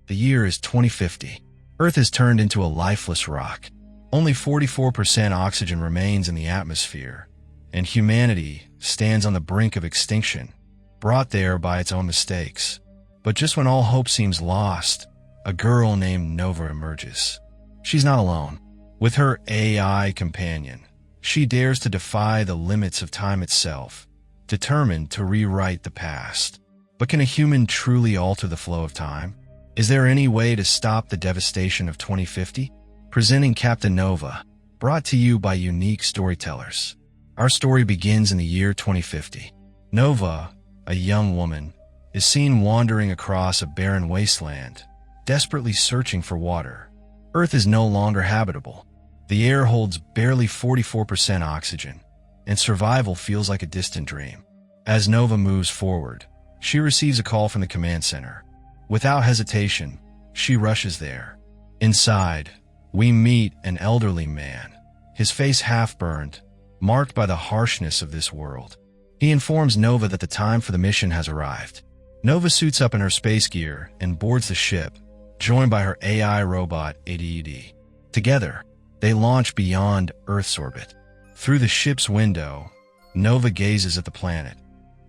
The year is 2050. Earth is turned into a lifeless rock. Only 44% oxygen remains in the atmosphere, and humanity stands on the brink of extinction, brought there by its own mistakes. But just when all hope seems lost, a girl named Nova emerges. She's not alone. With her AI companion, she dares to defy the limits of time itself, determined to rewrite the past. But can a human truly alter the flow of time? Is there any way to stop the devastation of 2050? Presenting Captain Nova, brought to you by Unique Storytellers. Our story begins in the year 2050. Nova, a young woman, is seen wandering across a barren wasteland, desperately searching for water. Earth is no longer habitable. The air holds barely 44% oxygen, and survival feels like a distant dream. As Nova moves forward, she receives a call from the command center. Without hesitation, she rushes there. Inside, we meet an elderly man, his face half-burned, marked by the harshness of this world. He informs Nova that the time for the mission has arrived. Nova suits up in her space gear and boards the ship, joined by her AI robot ADED. Together, they launch beyond Earth's orbit. Through the ship's window, Nova gazes at the planet.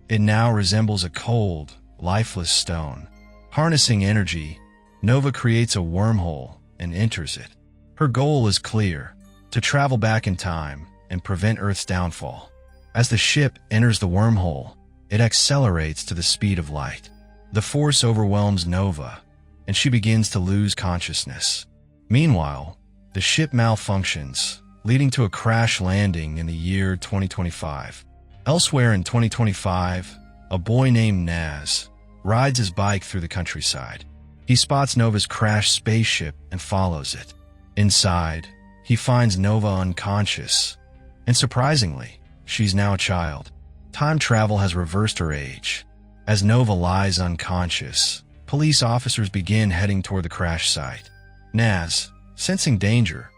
It now resembles a cold, lifeless stone. Harnessing energy, Nova creates a wormhole and enters it. Her goal is clear: to travel back in time and prevent Earth's downfall. As the ship enters the wormhole, it accelerates to the speed of light. The force overwhelms Nova, and she begins to lose consciousness. Meanwhile, the ship malfunctions, leading to a crash landing in the year 2025. Elsewhere in 2025, a boy named Naz rides his bike through the countryside. He spots Nova's crashed spaceship and follows it. Inside, he finds Nova unconscious, and surprisingly, she's now a child. Time travel has reversed her age. As Nova lies unconscious, police officers begin heading toward the crash site. Naz, sensing danger,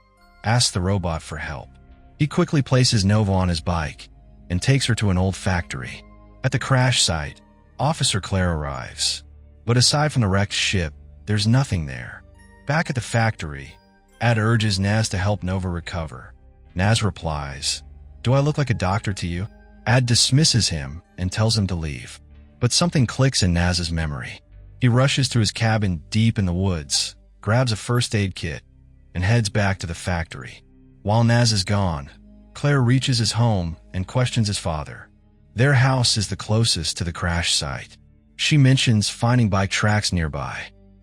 asks the robot for help. He quickly places Nova on his bike and takes her to an old factory. At the crash site, Officer Claire arrives. But aside from the wrecked ship, there's nothing there. Back at the factory, Ad urges Naz to help Nova recover. Naz replies, "Do I look like a doctor to you?" Ad dismisses him and tells him to leave. But something clicks in Naz's memory. He rushes to his cabin deep in the woods, grabs a first aid kit, and heads back to the factory. While Naz is gone, Claire reaches his home and questions his father. Their house is the closest to the crash site. She mentions finding bike tracks nearby.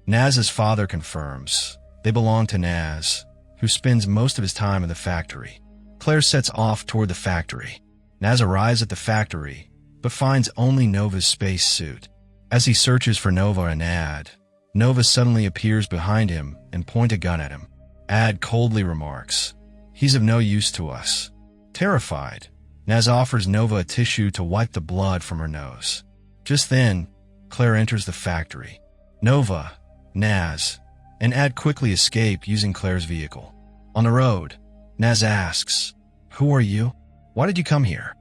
Naz's father confirms they belong to Naz, who spends most of his time in the factory. Claire sets off toward the factory. Naz arrives at the factory, but finds only Nova's space suit. As he searches for Nova and Ad, Nova suddenly appears behind him and points a gun at him. Ad coldly remarks, "He's of no use to us." Terrified, Naz offers Nova a tissue to wipe the blood from her nose. Just then, Claire enters the factory. Nova, Naz, and Ad quickly escape using Claire's vehicle. On the road, Naz asks, "Who are you? Why did you come here?"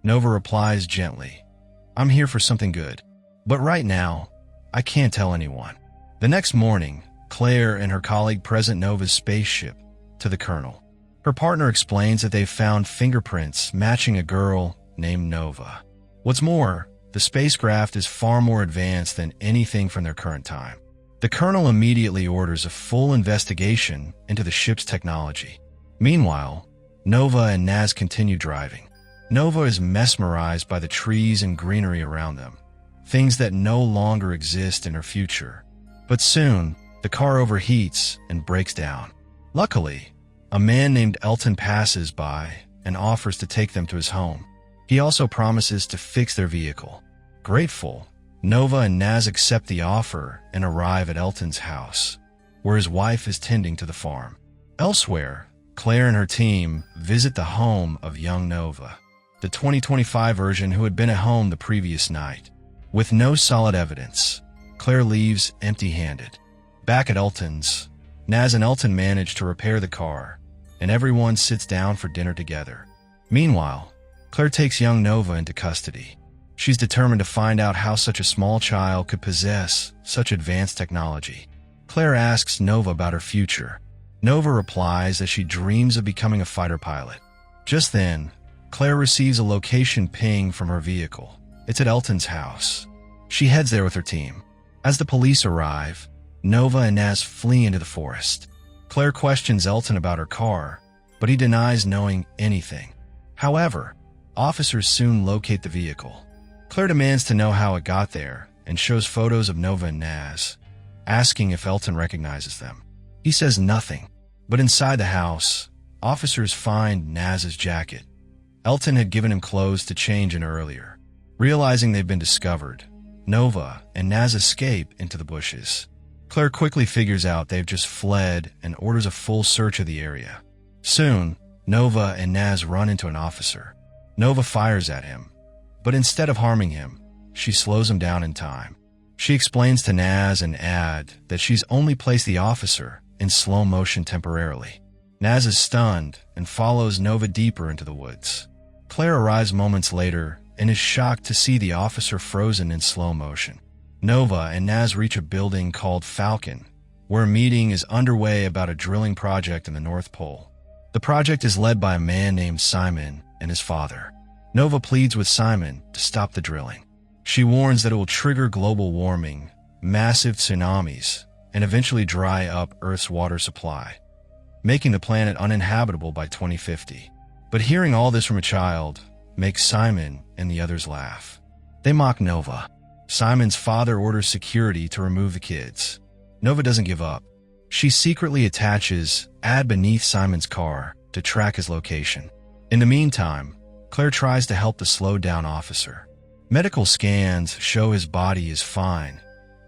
Nova replies gently, "I'm here for something good, but right now, I can't tell anyone." The next morning, Claire and her colleague present Nova's spaceship to the Colonel. Her partner explains that they've found fingerprints matching a girl named Nova. What's more, the spacecraft is far more advanced than anything from their current time. The Colonel immediately orders a full investigation into the ship's technology. Meanwhile, Nova and Naz continue driving. Nova is mesmerized by the trees and greenery around them, things that no longer exist in her future. But soon, the car overheats and breaks down. Luckily, a man named Elton passes by and offers to take them to his home. He also promises to fix their vehicle. Grateful, Nova and Naz accept the offer and arrive at Elton's house, where his wife is tending to the farm. Elsewhere, Claire and her team visit the home of young Nova, the 2025 version who had been at home the previous night. With no solid evidence, Claire leaves empty-handed. Back at Elton's, Naz and Elton manage to repair the car, and everyone sits down for dinner together. Meanwhile, Claire takes young Nova into custody. She's determined to find out how such a small child could possess such advanced technology. Claire asks Nova about her future. Nova replies that she dreams of becoming a fighter pilot. Just then, Claire receives a location ping from her vehicle. It's at Elton's house. She heads there with her team. As the police arrive, Nova and Naz flee into the forest. Claire questions Elton about her car, but he denies knowing anything. However, officers soon locate the vehicle. Claire demands to know how it got there and shows photos of Nova and Naz, asking if Elton recognizes them. He says nothing, but inside the house, officers find Naz's jacket. Elton had given him clothes to change in earlier. Realizing they've been discovered, Nova and Naz escape into the bushes. Claire quickly figures out they've just fled and orders a full search of the area. Soon, Nova and Naz run into an officer. Nova fires at him, but instead of harming him, she slows him down in time. She explains to Naz and Ad that she's only placed the officer in slow motion temporarily. Naz is stunned and follows Nova deeper into the woods. Claire arrives moments later and is shocked to see the officer frozen in slow motion. Nova and Naz reach a building called Falcon, where a meeting is underway about a drilling project in the North Pole. The project is led by a man named Simon and his father. Nova pleads with Simon to stop the drilling. She warns that it will trigger global warming, massive tsunamis, and eventually dry up Earth's water supply, making the planet uninhabitable by 2050. But hearing all this from a child makes Simon and the others laugh. They mock Nova. Simon's father orders security to remove the kids. Nova doesn't give up. She secretly attaches Ad beneath Simon's car to track his location. In the meantime, Claire tries to help the slowed-down officer. Medical scans show his body is fine,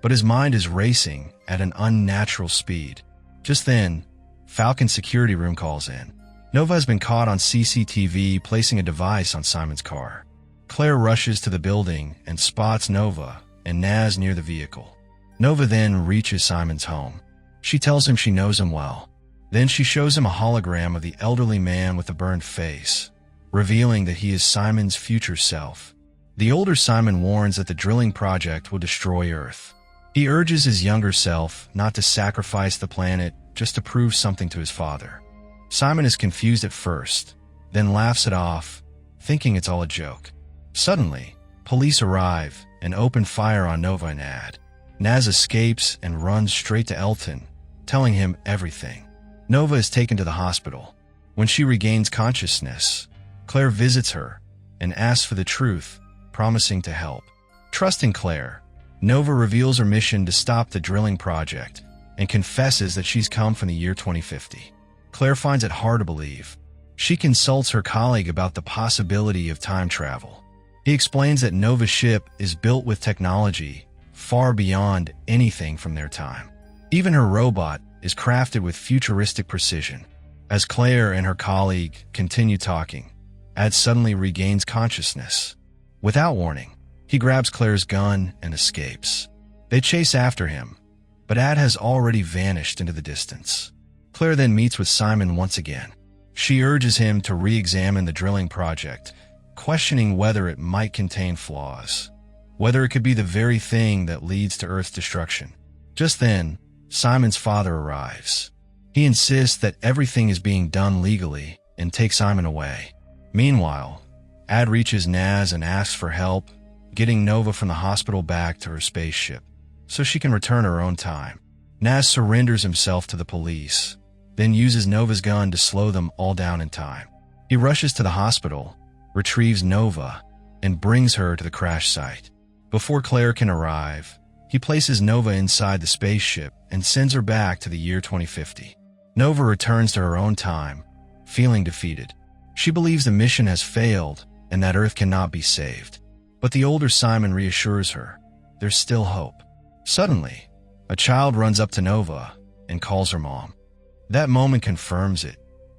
but his mind is racing at an unnatural speed. Just then, Falcon's security room calls in. Nova has been caught on CCTV placing a device on Simon's car. Claire rushes to the building and spots Nova and Naz near the vehicle. Nova then reaches Simon's home. She tells him she knows him well. Then she shows him a hologram of the elderly man with the burned face, revealing that he is Simon's future self. The older Simon warns that the drilling project will destroy Earth. He urges his younger self not to sacrifice the planet just to prove something to his father. Simon is confused at first, then laughs it off, thinking it's all a joke. Suddenly, police arrive and open fire on Nova and Ad. Naz escapes and runs straight to Elton, telling him everything. Nova is taken to the hospital. When she regains consciousness, Claire visits her and asks for the truth, promising to help. Trusting Claire, Nova reveals her mission to stop the drilling project and confesses that she's come from the year 2050. Claire finds it hard to believe. She consults her colleague about the possibility of time travel. He explains that Nova's ship is built with technology far beyond anything from their time. Even her robot is crafted with futuristic precision. As Claire and her colleague continue talking, Ad suddenly regains consciousness. Without warning, he grabs Claire's gun and escapes. They chase after him, but Ad has already vanished into the distance. Claire then meets with Simon once again. She urges him to re-examine the drilling project, questioning whether it might contain flaws, whether it could be the very thing that leads to Earth's destruction. Just then, Simon's father arrives. He insists that everything is being done legally and takes Simon away. Meanwhile, Ad reaches Naz and asks for help getting Nova from the hospital back to her spaceship so she can return her own time. Naz surrenders himself to the police, then uses Nova's gun to slow them all down in time. He rushes to the hospital, retrieves Nova, and brings her to the crash site. Before Claire can arrive, he places Nova inside the spaceship and sends her back to the year 2050. Nova returns to her own time, feeling defeated. She believes the mission has failed and that Earth cannot be saved. But the older Simon reassures her there's still hope. Suddenly, a child runs up to Nova and calls her mom. That moment confirms it.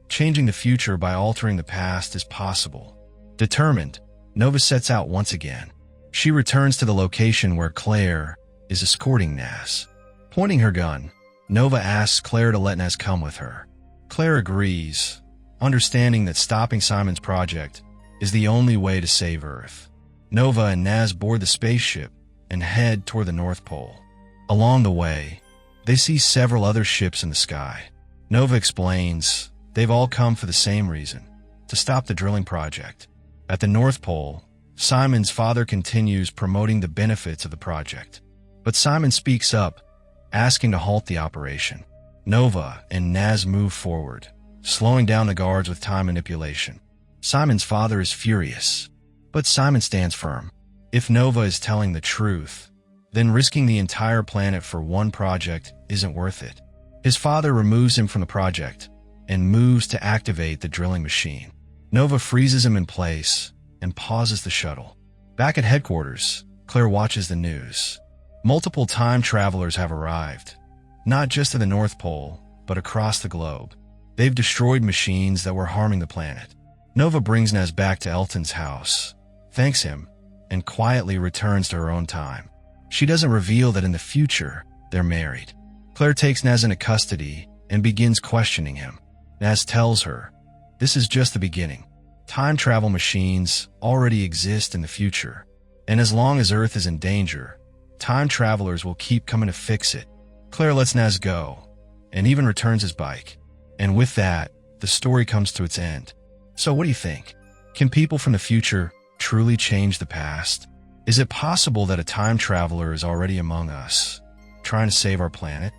Changing the future by altering the past is possible. Determined, Nova sets out once again. She returns to the location where Claire is escorting Naz. Pointing her gun, Nova asks Claire to let Naz come with her. Claire agrees, understanding that stopping Simon's project is the only way to save Earth. Nova and Naz board the spaceship and head toward the North Pole. Along the way, They see several other ships in the sky. Nova explains they've all come for the same reason, to stop the drilling project. At the North Pole, Simon's father continues promoting the benefits of the project. But Simon speaks up, asking to halt the operation. Nova and Naz move forward, slowing down the guards with time manipulation. Simon's father is furious, but Simon stands firm. If Nova is telling the truth, then risking the entire planet for one project isn't worth it. His father removes him from the project and moves to activate the drilling machine. Nova freezes him in place and pauses the shuttle. Back at headquarters, Claire watches the news. Multiple time travelers have arrived, not just to the North Pole, but across the globe. They've destroyed machines that were harming the planet. Nova brings Naz back to Elton's house, thanks him, and quietly returns to her own time. She doesn't reveal that in the future, they're married. Claire takes Naz into custody and begins questioning him. Naz tells her, this is just the beginning. Time travel machines already exist in the future, and as long as Earth is in danger, time travelers will keep coming to fix it. Claire lets Naz go, and even returns his bike. And with that, the story comes to its end. So what do you think? Can people from the future truly change the past? Is it possible that a time traveler is already among us, trying to save our planet?